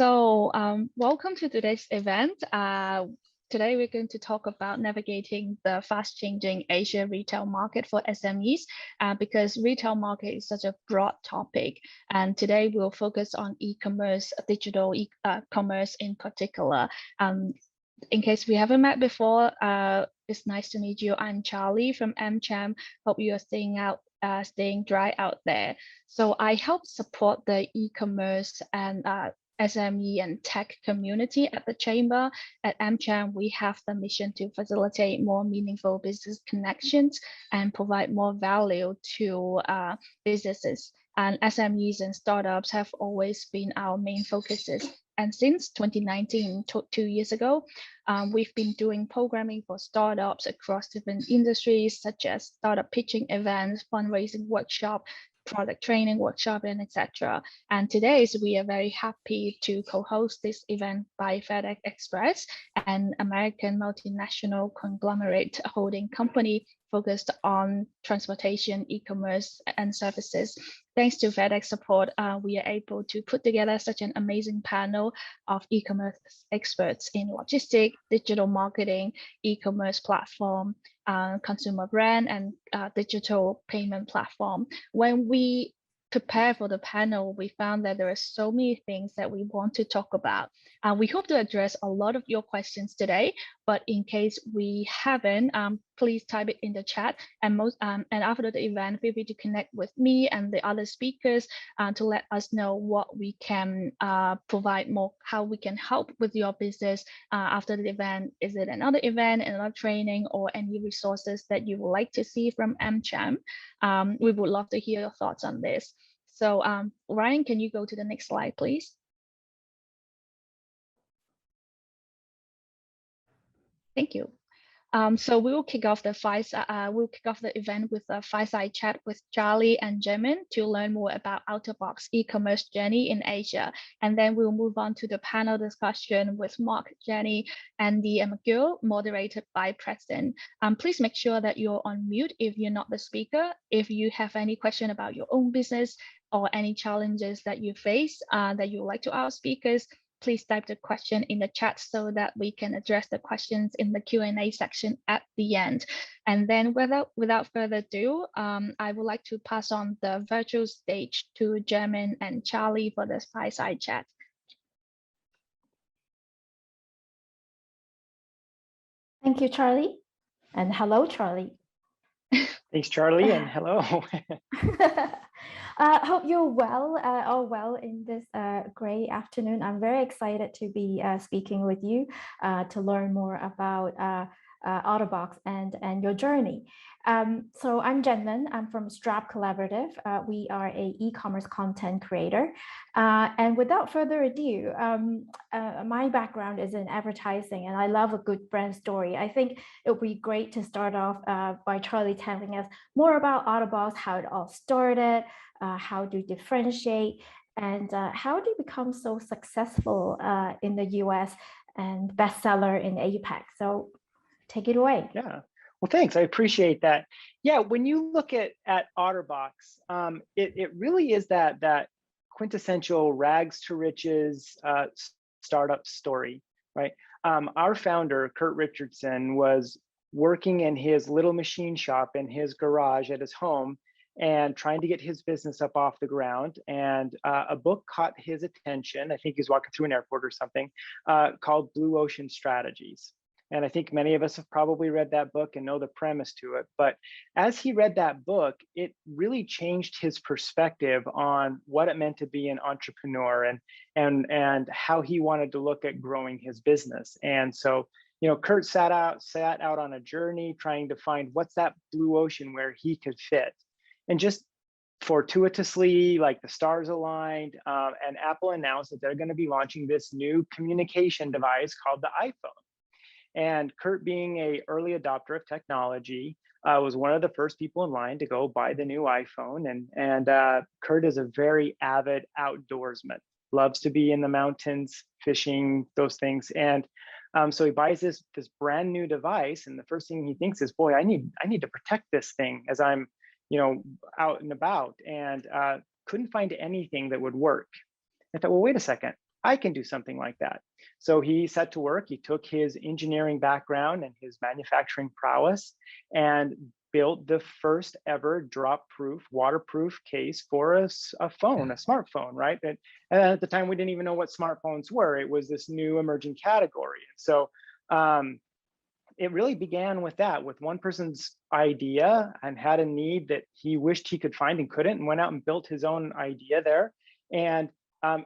Welcome to today's event. Today we're going to talk about navigating the fast-changing Asia retail market for SMEs because retail market is such a broad topic. And today we'll focus on e-commerce, digital commerce in particular. In case we haven't met before, it's nice to meet you. I'm Charlie from AmCham. Hope you are staying dry out there. So I help support the e-commerce and SME and tech community at the Chamber. At AmCham, we have the mission to facilitate more meaningful business connections and provide more value to businesses. And SMEs and startups have always been our main focuses. And since 2019, 2 years ago, we've been doing programming for startups across different industries, such as startup pitching events, fundraising workshop, product training workshop, and etc. And today, we are very happy to co-host this event by FedEx Express, an American multinational conglomerate holding company focused on transportation, e-commerce, and services. Thanks to FedEx support, we are able to put together such an amazing panel of e-commerce experts in logistics, digital marketing, e-commerce platform, consumer brand, and digital payment platform. When we prepare for the panel, we found that there are so many things that we want to talk about. We hope to address a lot of your questions today, but in case we haven't, please type it in the chat. And after the event, feel free to connect with me and the other speakers to let us know what we can provide more, how we can help with your business after the event. Is it another event, another training, or any resources that you would like to see from AmCham? We would love to hear your thoughts on this. So Ryan, can you go to the next slide, please? Thank you. So we will kick off the event with a fireside chat with Charlie and Jermin to learn more about Otterbox e-commerce journey in Asia, and then we'll move on to the panel discussion with Mark, Jenny, Andy, and McGill, moderated by Preston. Please make sure that you're on mute if you're not the speaker. If you have any question about your own business or any challenges that you face that you would like to ask speakers, please type the question in the chat so that we can address the questions in the Q&A section at the end. And then without further ado, I would like to pass on the virtual stage to Jermin and Charlie for this fireside chat. Thank you, Charlie. And hello, Charlie. Thanks, Charlie, and hello. Hope you're well, all well in this great afternoon. I'm very excited to be speaking with you to learn more about Otterbox and your journey. So I'm Jenmin. I'm from Strap Collaborative. We are an e-commerce content creator. And without further ado, my background is in advertising, and I love a good brand story. I think it would be great to start off by Charlie telling us more about Otterbox, how it all started, how to differentiate, and how do you become so successful in the US and bestseller in APAC. So take it away. Yeah, well, thanks. I appreciate that. Yeah, when you look at Otterbox, it really is that quintessential rags to riches startup story, right? Our founder, Kurt Richardson, was working in his little machine shop in his garage at his home and trying to get his business up off the ground. And a book caught his attention. I think he was walking through an airport or something, called Blue Ocean Strategies. And I think many of us have probably read that book and know the premise to it. But as he read that book, it really changed his perspective on what it meant to be an entrepreneur and how he wanted to look at growing his business. And so, you know, Kurt set out on a journey trying to find what's that blue ocean where he could fit. And just fortuitously, like the stars aligned, and Apple announced that they're going to be launching this new communication device called the iPhone. And Kurt, being an early adopter of technology, was one of the first people in line to go buy the new iPhone. And Kurt is a very avid outdoorsman, loves to be in the mountains, fishing, those things. And so he buys this brand new device, and the first thing he thinks is, boy, I need to protect this thing as I'm, you know, out and about, and couldn't find anything that would work. I thought, well, wait a second. I can do something like that. So he set to work, he took his engineering background and his manufacturing prowess and built the first ever drop-proof, waterproof case for a phone, a smartphone, right? And at the time, we didn't even know what smartphones were. It was this new emerging category. So it really began with that, with one person's idea and had a need that he wished he could find and couldn't, and went out and built his own idea there. And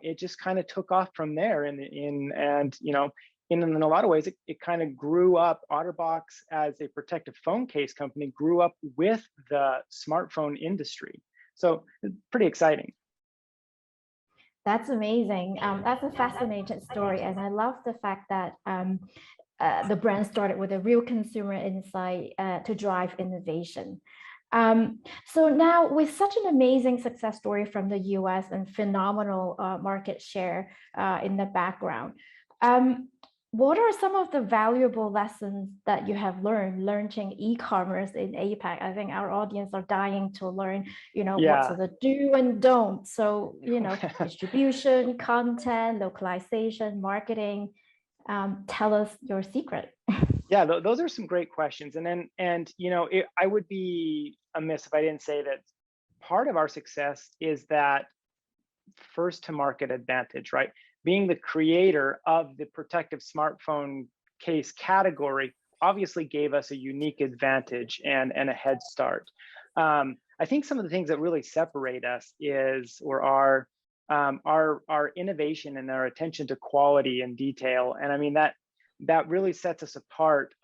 it just kind of took off from there. And you know, in a lot of ways, it kind of grew up. Otterbox, as a protective phone case company, grew up with the smartphone industry. So it's pretty exciting. That's amazing. That's a fascinating story. And I love the fact that the brand started with a real consumer insight to drive innovation. So now, with such an amazing success story from the US and phenomenal market share in the background, what are some of the valuable lessons that you have learned launching e-commerce in APAC? I think our audience are dying to learn, you know, what's the do and don't. So, you know, distribution, content, localization, marketing. Tell us your secret. Yeah, those are some great questions. And you know, I would be amiss if I didn't say that part of our success is that first to market advantage, right? Being the creator of the protective smartphone case category obviously gave us a unique advantage and a head start. I think some of the things that really separate us are our innovation and our attention to quality and detail. And I mean, that really sets us apart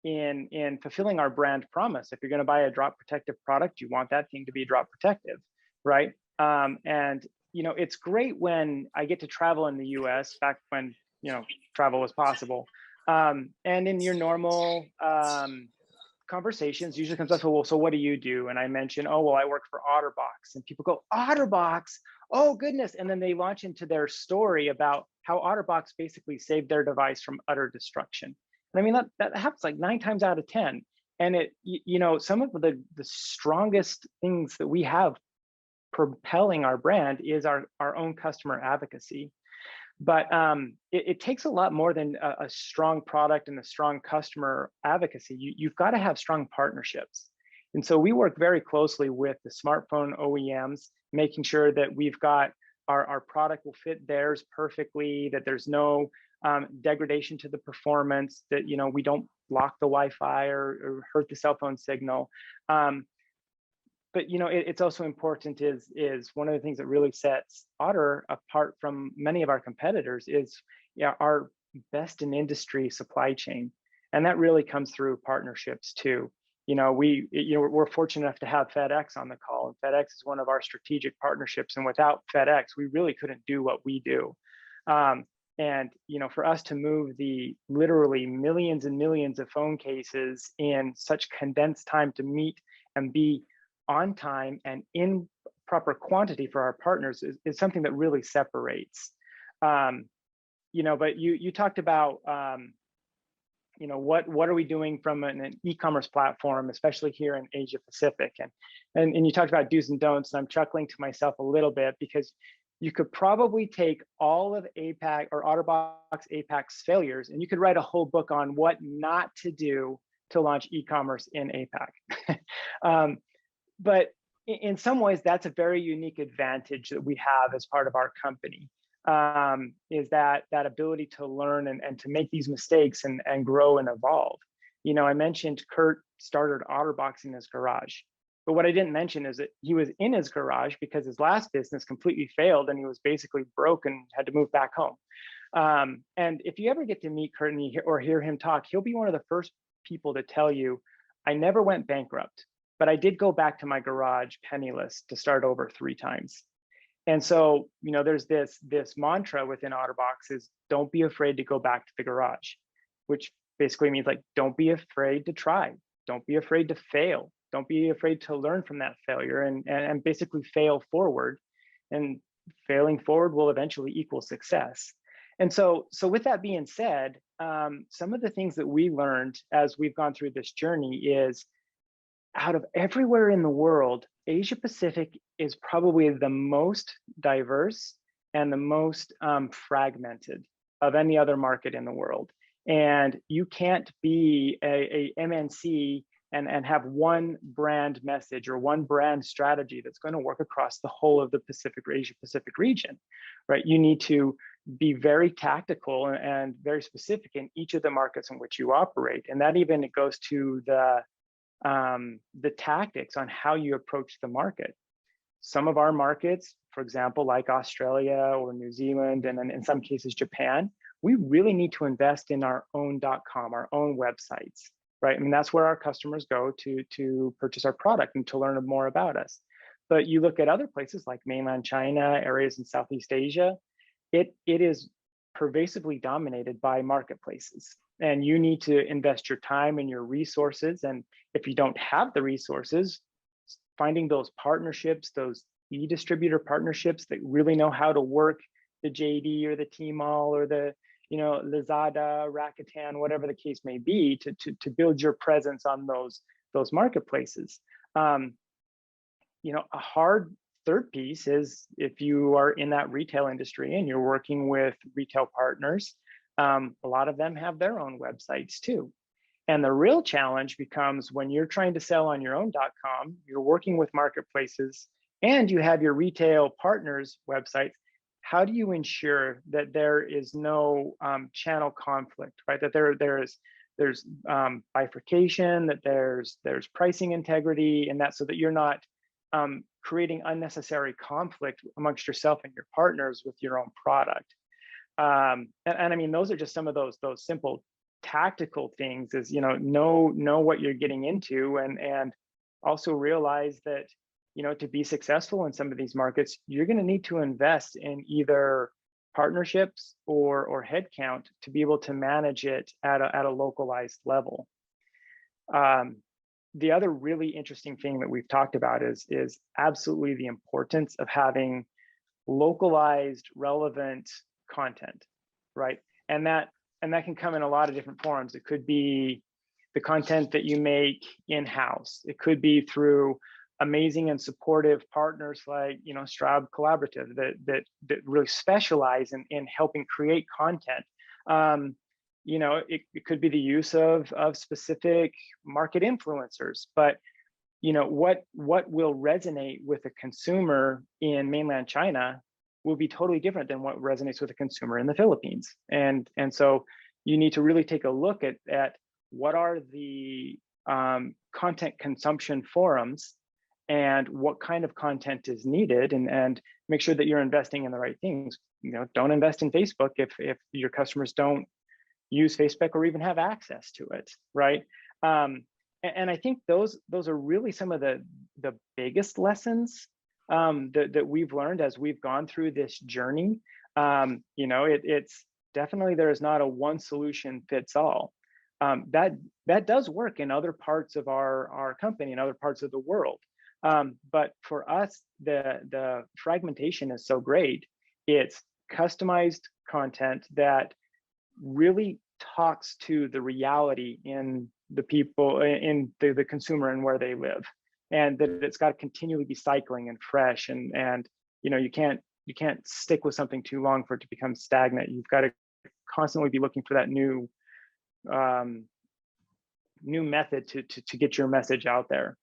in fulfilling our brand promise. If you're going to buy a drop protective product, you want that thing to be drop protective, right? And you know, it's great when I get to travel in the US, back when, you know, travel was possible. And in your normal conversations, usually comes up, well, so what do you do? And I mention, oh, well, I work for Otterbox. And people go, Otterbox? Oh, goodness. And then they launch into their story about how Otterbox basically saved their device from utter destruction. And I mean, that happens like 9 times out of 10. And you know, some of the strongest things that we have propelling our brand is our own customer advocacy. But it takes a lot more than a strong product and a strong customer advocacy. You've got to have strong partnerships. And so we work very closely with the smartphone OEMs, making sure that we've got our product will fit theirs perfectly, that there's no degradation to the performance, that, you know, we don't block the Wi-Fi or hurt the cell phone signal. But you know, it's also important is one of the things that really sets Otter apart from many of our competitors is our best in industry supply chain, and that really comes through partnerships too. You know, we're fortunate enough to have FedEx on the call, and FedEx is one of our strategic partnerships. And without FedEx, we really couldn't do what we do. And you know, for us to move the literally millions and millions of phone cases in such condensed time to meet and be on time and in proper quantity for our partners is something that really separates. You know, but you talked about, you know, what are we doing from an e-commerce platform, especially here in Asia Pacific, and you talked about do's and don'ts, and I'm chuckling to myself a little bit because you could probably take all of APAC or Otterbox APAC's failures, and you could write a whole book on what not to do to launch e-commerce in APAC. But in some ways, that's a very unique advantage that we have as part of our company, is that ability to learn and to make these mistakes and grow and evolve. You know, I mentioned Kurt started Otterbox in his garage, but what I didn't mention is that he was in his garage because his last business completely failed and he was basically broke and had to move back home. And if you ever get to meet Kurt or hear him talk, he'll be one of the first people to tell you, I never went bankrupt, but I did go back to my garage penniless to start over 3 times. And so, you know, there's this mantra within Otterbox is don't be afraid to go back to the garage, which basically means like, don't be afraid to try. Don't be afraid to fail. Don't be afraid to learn from that failure and basically fail forward. And failing forward will eventually equal success. And so with that being said, some of the things that we learned as we've gone through this journey is out of everywhere in the world, Asia Pacific is probably the most diverse and the most fragmented of any other market in the world. And you can't be a MNC and have one brand message or one brand strategy that's going to work across the whole of the Asia Pacific region, right? You need to be very tactical and very specific in each of the markets in which you operate. And that even goes to the tactics on how you approach the market. Some of our markets, for example, like Australia or New Zealand, and in some cases, Japan, we really need to invest in our own .com, our own websites, right? I mean, that's where our customers go to purchase our product and to learn more about us. But you look at other places like mainland China, areas in Southeast Asia, it is pervasively dominated by marketplaces. And you need to invest your time and your resources. And if you don't have the resources, finding those partnerships, those e-distributor partnerships that really know how to work the JD or the Tmall or the Lazada, Rakuten, whatever the case may be, to build your presence on those marketplaces. A hard third piece is if you are in that retail industry and you're working with retail partners, a lot of them have their own websites too. And the real challenge becomes when you're trying to sell on your own .com, you're working with marketplaces, and you have your retail partners' websites. How do you ensure that there is no channel conflict, right? That there's bifurcation, that there's pricing integrity, and that so that you're not creating unnecessary conflict amongst yourself and your partners with your own product. And I mean, those are just some of those simple tactical things, is know what you're getting into, and also realize that to be successful in some of these markets, you're going to need to invest in either partnerships or headcount to be able to manage it at a localized level. The other really interesting thing that we've talked about is absolutely the importance of having localized, relevant content, right? And that can come in a lot of different forms. It could be the content that you make in-house. It could be through amazing and supportive partners like Straub Collaborative that really specialize in helping create content. It could be the use of specific market influencers, but what will resonate with a consumer in mainland China will be totally different than what resonates with a consumer in the Philippines. And so you need to really take a look at what are the content consumption forums and what kind of content is needed, and make sure that you're investing in the right things. Don't invest in Facebook if your customers don't use Facebook or even have access to it, right? And I think those are really some of the biggest lessons that we've learned as we've gone through this journey. It's definitely, there is not a one solution fits all. That does work in other parts of our company and other parts of the world. But for us, the fragmentation is so great. It's customized content that really talks to the reality in the people, in the consumer and where they live, and that it's got to continually be cycling and fresh, and you can't stick with something too long for it to become stagnant. You've got to constantly be looking for that new method to get your message out there.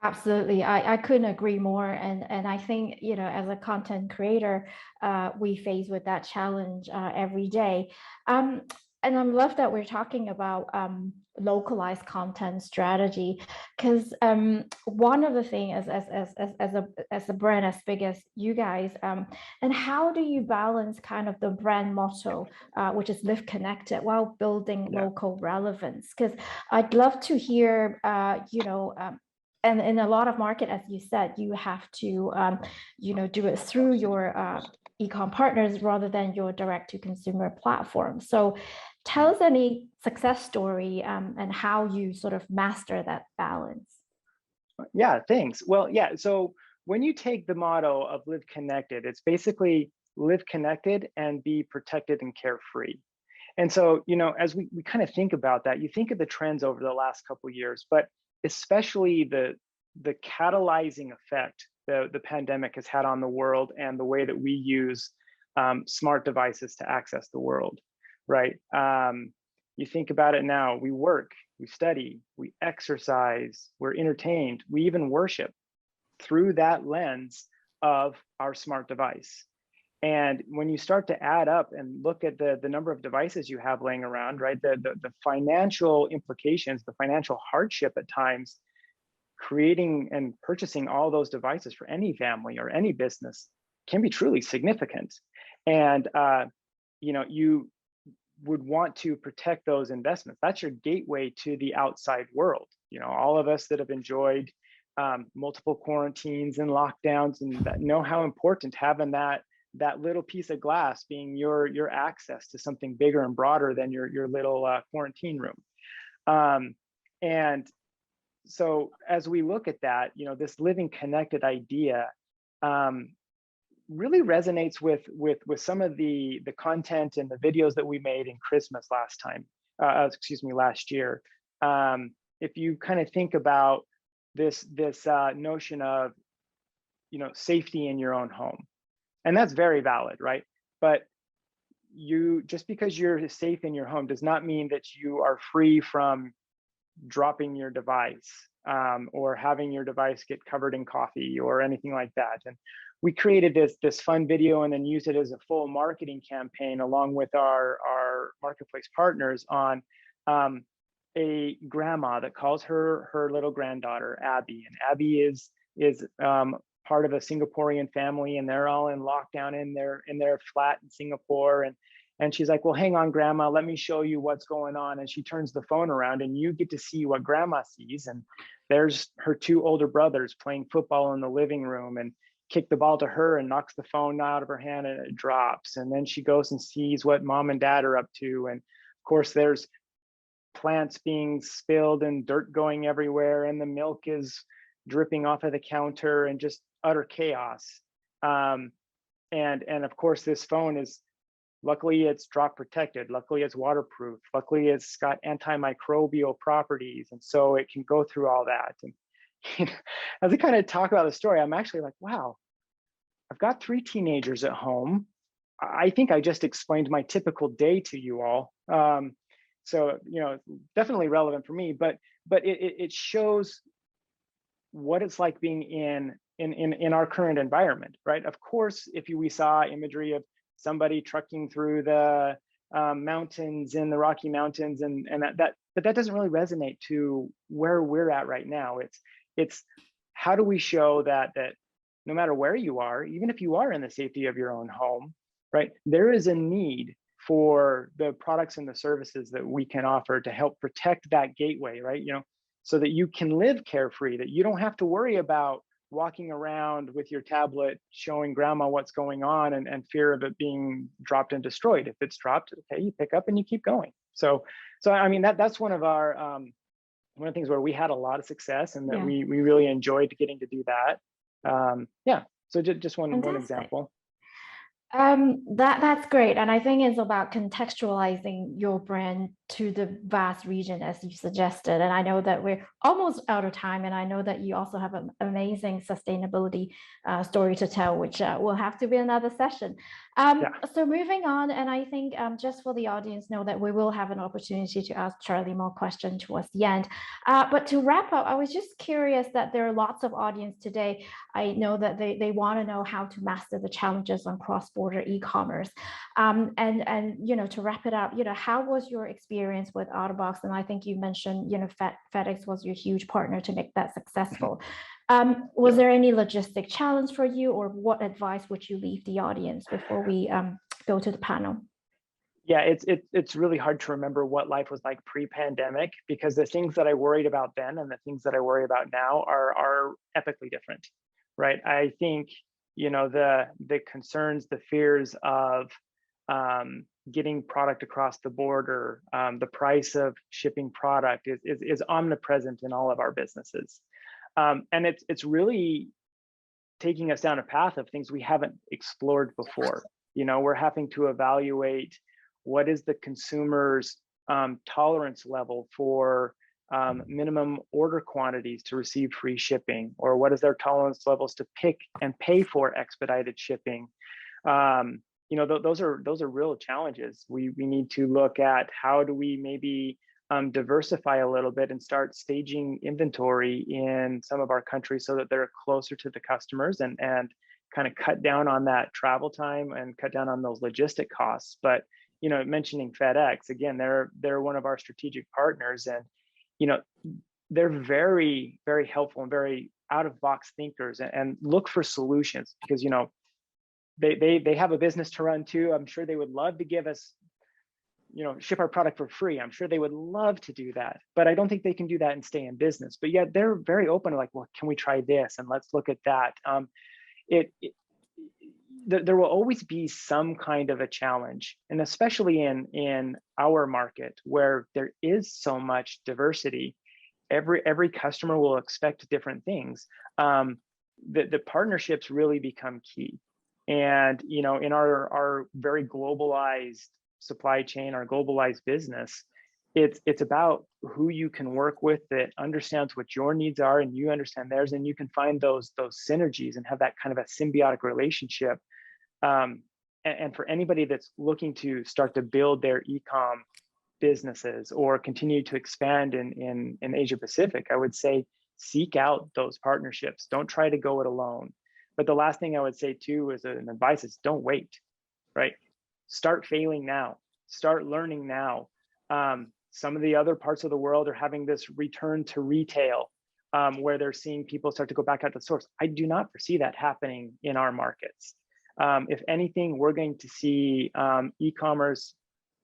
Absolutely. I couldn't agree more. And I think, as a content creator, we face with that challenge every day. And I love that we're talking about localized content strategy, because one of the things as a brand as big as you guys, and how do you balance kind of the brand motto, which is live connected, while building local relevance? Because I'd love to hear, and in a lot of market, as you said, you have to, do it through your e-com partners rather than your direct-to-consumer platform. So tell us any success story and how you sort of master that balance. Yeah, thanks. Well, yeah, so when you take the motto of live connected, it's basically live connected and be protected and carefree. And so, as we kind of think about that, you think of the trends over the last couple of years, but especially the catalyzing effect the pandemic has had on the world and the way that we use smart devices to access the world, right? You think about it now, we work, we study, we exercise, we're entertained, we even worship through that lens of our smart device. And when you start to add up and look at the number of devices you have laying around, right, the financial implications, the financial hardship at times, creating and purchasing all those devices for any family or any business can be truly significant. And you would want to protect those investments. That's your gateway to the outside world. All of us that have enjoyed multiple quarantines and lockdowns and that know how important having that little piece of glass being your access to something bigger and broader than your little quarantine room. And so as we look at that, this living connected idea really resonates with some of the content and the videos that we made in Christmas last year. If you kind of think about this notion of safety in your own home, and that's very valid, right? But just because you're safe in your home does not mean that you are free from dropping your device or having your device get covered in coffee or anything like that. And we created this fun video and then used it as a full marketing campaign along with our marketplace partners on a grandma that calls her little granddaughter Abby. And Abby is part of a Singaporean family, and they're all in lockdown in their flat in Singapore. And she's like, well, hang on, grandma, let me show you what's going on. And she turns the phone around and you get to see what grandma sees. And there's her two older brothers playing football in the living room and kick the ball to her and knocks the phone out of her hand and it drops. And then she goes and sees what mom and dad are up to. And of course, there's plants being spilled and dirt going everywhere. And the milk is dripping off of the counter and just utter chaos. And of course, this phone is, luckily it's drop protected. Luckily it's waterproof. Luckily it's got antimicrobial properties. And so it can go through all that. And as I kind of talk about the story, I'm actually like, wow, I've got 3 teenagers at home. I think I just explained my typical day to you all. So, definitely relevant for me, but it shows what it's like being in our current environment, right? Of course, if we saw imagery of somebody trucking through the mountains in the Rocky Mountains but that doesn't really resonate to where we're at right now. It's how do we show that no matter where you are, even if you are in the safety of your own home, right, there is a need for the products and the services that we can offer to help protect that gateway, right? So that you can live carefree, that you don't have to worry about walking around with your tablet showing grandma what's going on and fear of it being dropped and destroyed. If it's dropped, okay, you pick up and you keep going. So I mean, that's one of our one of the things where we had a lot of success and that we really enjoyed getting to do that. So just one example. That's great. And I think it's about contextualizing your brand to the vast region as you suggested. And I know that we're almost out of time. And I know that you also have an amazing sustainability story to tell, which will have to be another session. So moving on, and I think just for the audience know that we will have an opportunity to ask Charlie more questions towards the end. But to wrap up, I was just curious that there are lots of audience today. I know that they want to know how to master the challenges on cross-border e-commerce. And to wrap it up, how was your experience with Otterbox? And I think you mentioned, FedEx was your huge partner to make that successful. Was there any logistic challenge for you, or what advice would you leave the audience before we go to the panel? Yeah, it's really hard to remember what life was like pre-pandemic, because the things that I worried about then and the things that I worry about now are epically different, right? I think, the concerns, the fears of getting product across the border, the price of shipping product is omnipresent in all of our businesses. And it's really taking us down a path of things we haven't explored before. We're having to evaluate what is the consumer's tolerance level for minimum order quantities to receive free shipping, or what is their tolerance levels to pick and pay for expedited shipping. Those are real challenges. We need to look at how do we maybe diversify a little bit and start staging inventory in some of our countries so that they're closer to the customers, and kind of cut down on that travel time and cut down on those logistic costs. But mentioning FedEx again, they're one of our strategic partners, and they're very, very helpful and very out-of-box thinkers, and look for solutions, because they have a business to run too. I'm sure they would love to give us, ship our product for free. I'm sure they would love to do that, but I don't think they can do that and stay in business. But yet they're very open to like, well, can we try this? And let's look at that. There will always be some kind of a challenge, and especially in our market where there is so much diversity, every customer will expect different things. The partnerships really become key. And in our very globalized supply chain, our globalized business, it's about who you can work with that understands what your needs are and you understand theirs, and you can find those synergies and have that kind of a symbiotic relationship. And for anybody that's looking to start to build their e-com businesses or continue to expand in Asia Pacific, I would say seek out those partnerships. Don't try to go it alone. But the last thing I would say too as an advice is don't wait, right? Start failing now, start learning now. Some of the other parts of the world are having this return to retail, where they're seeing people start to go back out to the source. I do not foresee that happening in our markets. If anything, we're going to see e-commerce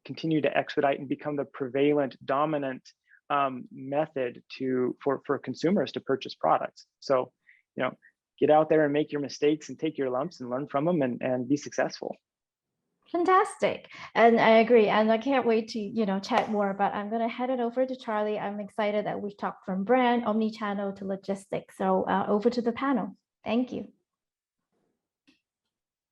continue to expedite and become the prevalent, dominant method for consumers to purchase products. So, get out there and make your mistakes and take your lumps and learn from them and be successful. Fantastic. And I agree. And I can't wait to, chat more, but I'm going to head it over to Charlie. I'm excited that we've talked from brand, omni-channel to logistics. So over to the panel. Thank you.